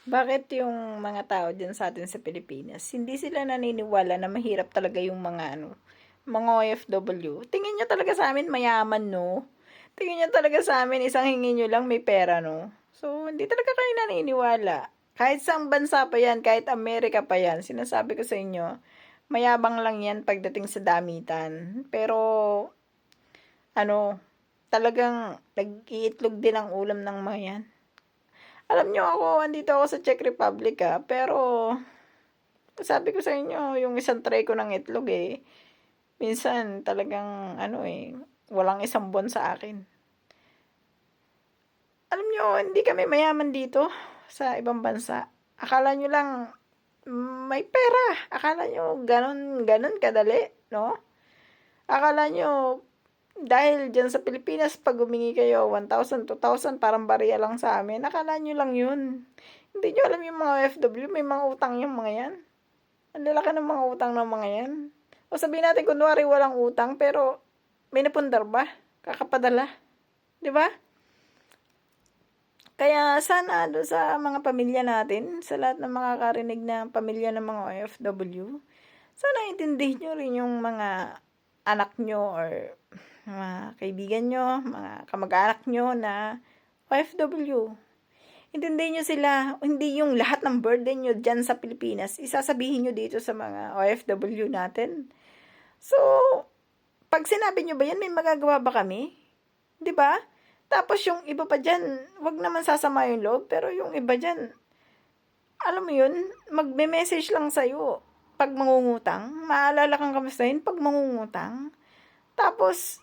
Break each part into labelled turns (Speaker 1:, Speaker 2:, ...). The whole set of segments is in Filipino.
Speaker 1: Bakit yung mga tao diyan sa atin sa Pilipinas, hindi sila naniniwala na mahirap talaga yung mga OFW? Tingin niyo talaga sa amin mayaman, no? Tingin niyo talaga sa amin isang hingi niyo lang may pera, no? So, hindi talaga kayo naniniwala. Kahit saang bansa pa yan, kahit Amerika pa yan, sinasabi ko sa inyo, mayabang lang yan pagdating sa damitan. Pero, ano, talagang nag-iitlog din ang ulam ng mga yan. Alam nyo ako, andito ako sa Czech Republic pero sabi ko sa inyo, yung isang tray ko ng itlog minsan talagang walang isang buwan sa akin. Alam nyo, hindi kami mayaman dito sa ibang bansa. Akala nyo lang may pera. Akala nyo ganon kadali, no? Akala nyo dahil dyan sa Pilipinas, pag humingi kayo 1,000, 2,000, parang bariya lang sa amin. Akala nyo lang yun. Hindi nyo alam yung mga OFW, may mga utang yung mga yan. Ang lalaki ng mga utang ng mga yan. O sabihin natin, kunwari walang utang, pero may napundar ba? Kakapadala. Di ba? Kaya sana doon sa mga pamilya natin, sa lahat ng mga karinig na pamilya ng mga OFW, sana intindihin nyo rin yung mga anak nyo or mga kaibigan nyo, mga kamag-anak nyo na OFW. Intindihin nyo sila, hindi yung lahat ng burden nyo dyan sa Pilipinas, isasabihin nyo dito sa mga OFW natin. So, pag sinabi nyo ba yan, may magagawa ba kami? 'Di ba? Tapos yung iba pa dyan, wag naman sasama yung loob, pero yung iba dyan, alam mo yun, magme-message lang sa'yo pag mangungutang. Maalala kang kamustahin pag mangungutang. Tapos,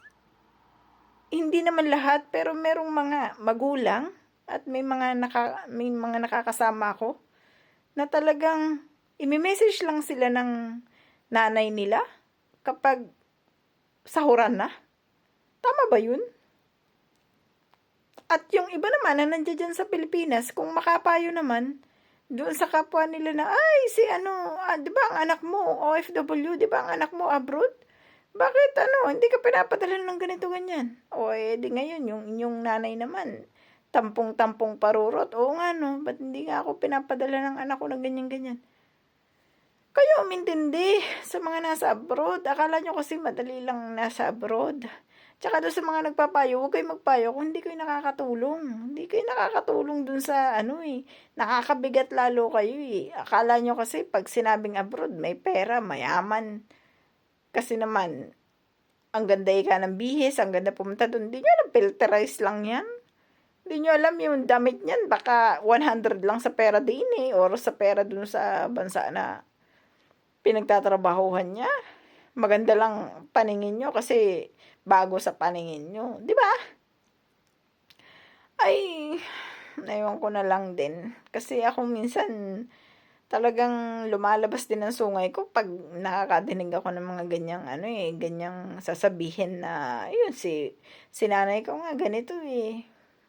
Speaker 1: hindi naman lahat, pero merong mga magulang at may mga nakakasama ako na talagang imi-message lang sila ng nanay nila kapag sahuran na. Tama ba yun? At yung iba naman na nandiyan dyan sa Pilipinas, kung makapayo naman, doon sa kapwa nila na, ay, di ba ang anak mo, OFW, di ba ang anak mo abroad? Bakit hindi ka pinapadala ng ganito ganyan? O di ngayon, yung inyong nanay naman, tampong-tampong parurot. Oo nga no, ba't hindi nga ako pinapadala ng anak ko ng ganyan-ganyan? Kayo umintindi sa mga nasa abroad. Akala nyo kasi madali lang nasa abroad. Tsaka doon sa mga nagpapayo, huwag kayo magpayo kung hindi kayo nakakatulong. Hindi kayo nakakatulong doon sa nakakabigat lalo kayo Akala nyo kasi pag sinabing abroad, may pera, mayaman. Kasi naman, ang ganda ka ng bihis, ang ganda pumunta doon. Hindi nyo alam, filterize lang yan. Hindi nyo alam yung damit niyan, baka 100 lang sa pera din or sa pera doon sa bansa na pinagtatrabahuhan niya. Maganda lang paningin nyo kasi bago sa paningin nyo. Di ba? Ay, naiwan ko na lang din. Kasi ako minsan talagang lumalabas din ang sungay ko pag nakakadinig ako ng mga ganyang ganyang sasabihin na yun si nanay ko nga ganito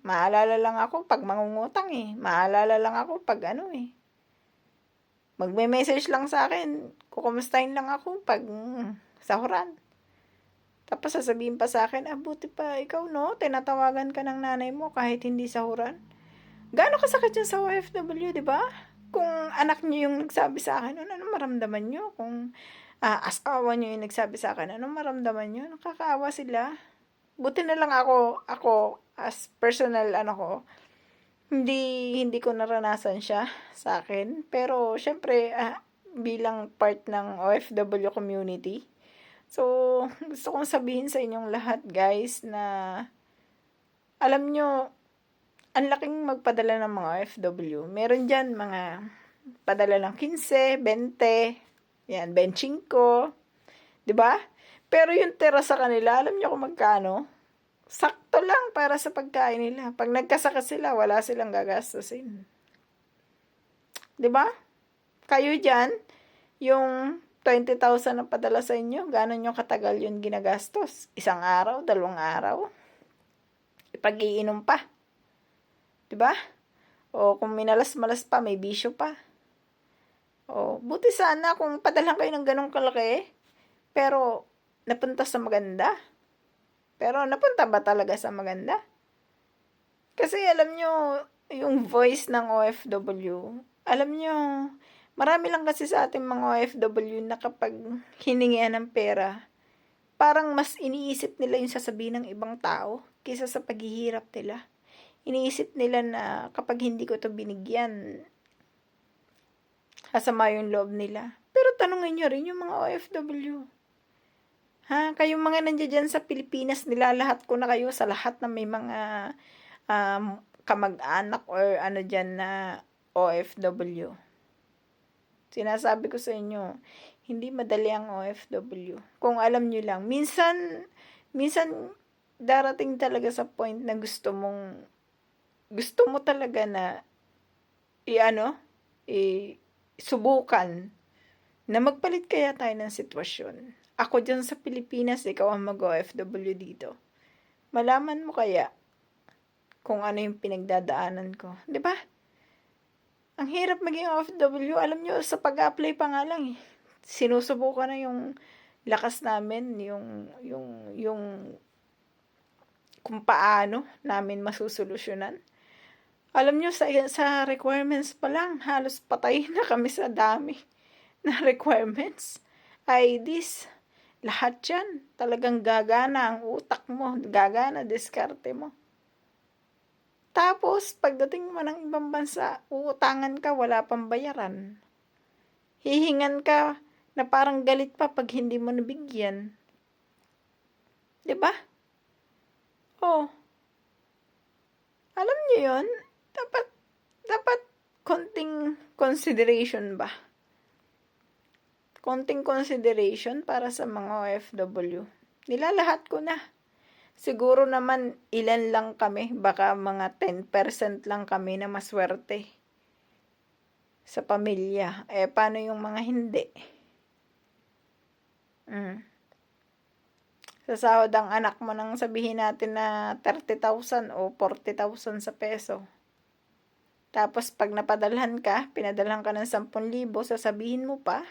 Speaker 1: Maalala lang ako pag mangungutang Maalala lang ako pag magme-message lang sa akin, kukumustahin lang ako pag sahuran. Tapos sasabihin pa sa akin, buti pa ikaw no, tinatawagan ka ng nanay mo kahit hindi sahuran. Gaano kasakit yun sa OFW, di ba? Kung anak niyo yung nagsabi sa akin, ano maramdaman niyo? Kung asawa niyo yung nagsabi sa akin, ano maramdaman niyo? Nakakaawa sila. Buti na lang ako as personal ko, hindi ko naranasan siya sa akin. Pero, syempre, bilang part ng OFW community, so, gusto kong sabihin sa inyong lahat, guys, na alam nyo, ang laking magpadala ng mga OFW. Meron dyan mga padala ng 15, 20, yan, 25, di ba? Pero yung tira sa kanila, alam nyo kung magkano? Sakto lang para sa pagkain nila. Pag nagkasakit sila, wala silang gagastusin. 'Di ba? Kayo diyan, yung 20,000 na padala sa inyo, gaano nyo katagal yun ginagastos? Isang araw, 2 araw? Ipag-iinom pa. 'Di ba? O kung minalas-malas pa, may bisyo pa. O, buti sana kung padalan kayo ng ganong kalaki, pero napunta sa maganda. Pero napunta ba talaga sa maganda? Kasi alam nyo, yung voice ng OFW. Alam nyo, marami lang kasi sa ating mga OFW na kapag hiningian ng pera, parang mas iniisip nila yung sasabihin ng ibang tao kaysa sa paghihirap nila. Iniisip nila na kapag hindi ko to binigyan, kasama yung loob nila. Pero tanungin nyo rin yung mga OFW. Ha? Kayong mga nandiyan dyan sa Pilipinas, nilalahat ko na kayo sa lahat na may mga kamag-anak or ano dyan na OFW. Sinasabi ko sa inyo, hindi madali ang OFW. Kung alam nyo lang, minsan darating talaga sa point na gusto mo talaga na subukan na magpalit kaya tayo ng sitwasyon. Ako dyan sa Pilipinas, ikaw ang mag-OFW dito. Malaman mo kaya kung ano yung pinagdadaanan ko. 'Di ba? Ang hirap maging OFW. Alam nyo, sa pag-apply pa nga lang sinusubukan na yung lakas namin, yung kung paano namin masusolusyonan. Alam nyo, sa requirements pa lang, halos patay na kami sa dami na requirements. IDs, lahat yan. Talagang gagana ang utak mo, gagana, diskarte mo. Tapos, pagdating mo ng ibang bansa, uutangan ka, wala pang bayaran. Hihingan ka na parang galit pa pag hindi mo nabigyan. 'Di ba? Oh. Alam niyo 'yon? Dapat konting consideration ba? Konting consideration para sa mga OFW. Nilalahat ko na. Siguro naman ilan lang kami, baka mga 10% lang kami na maswerte sa pamilya. Paano yung mga hindi? Sa sahod ang anak mo nang sabihin natin na 30,000 o 40,000 sa peso. Tapos pag napadalhan ka, pinadalhan ka ng 10,000, sasabihin mo pa,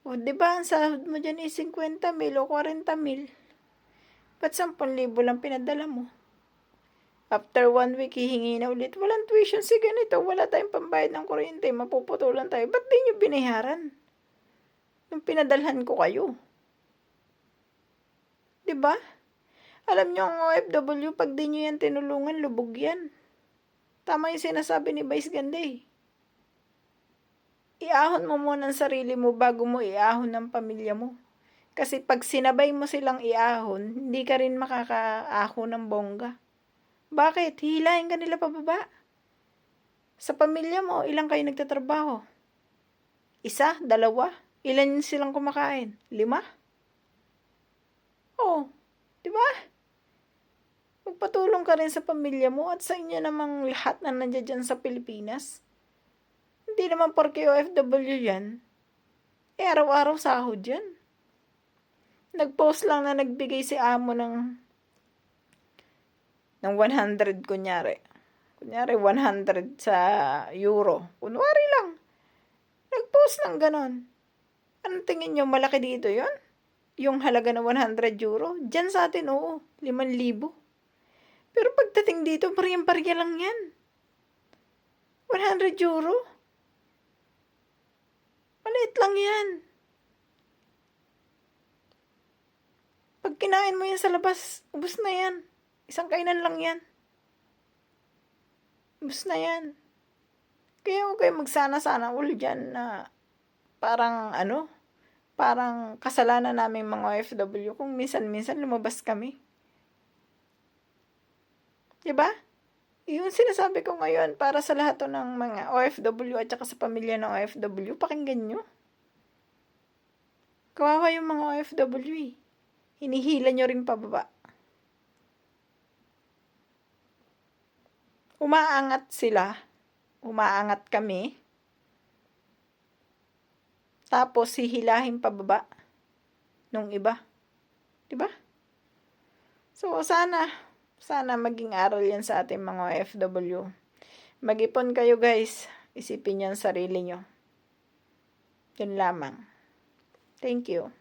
Speaker 1: o diba ang sahod mo dyan is 50,000 o 40,000? Ba't 10,000 lang pinadala mo? After 1 week, hihingi na ulit. Walang tuition si ganito. Wala tayong pambayad ng kuryente. Mapuputulan tayo. Ba't di nyo binayaran? Yung pinadalhan ko kayo. Diba? Alam nyo ang OFW, pag di nyo yan tinulungan, lubog yan. Tama yung sinasabi ni Vice Ganday. Iahon mo muna ang sarili mo bago mo iahon ng pamilya mo. Kasi pag sinabay mo silang iahon, hindi ka rin makakaahon ng bongga. Bakit? Hihilahin ka nila pababa. Sa pamilya mo, ilang kayo nagtatrabaho? 1, 2? Ilan silang kumakain? 5? Oh, di ba? Magpatulong ka rin sa pamilya mo at sa inyo namang lahat na nandiyan dyan sa Pilipinas. Hindi naman porke OFW yan. Araw-araw sahod yan. Nag-post lang na nagbigay si amo ng 100 kunyari. Kunyari 100 sa euro. Kunwari lang. Nag-post lang ganon. Anong tingin nyo, malaki dito yon? Yung halaga ng 100 euro? Diyan sa atin, oo, 5,000. Pero pagdating dito, barya-barya lang yan. 100 euro? Maliit lang yan. Pag kinain mo yan sa labas, ubos na yan. Isang kainan lang yan. Ubos na yan. Kaya huwag kayo magsana-sana ulit dyan na parang kasalanan namin mga OFW kung minsan-minsan lumabas kami. Diba? Yung sinasabi ko ngayon para sa lahat ng mga OFW at saka sa pamilya ng OFW, pakinggan nyo. Kawawa yung mga OFW eh. Hinihila nyo rin pababa. Umaangat sila. Umaangat kami. Tapos hihilahin pababa nung iba. Diba? So, sana maging aral yan sa ating mga OFW. Mag-ipon kayo guys. Isipin nyo ang sarili nyo. Yun lamang. Thank you.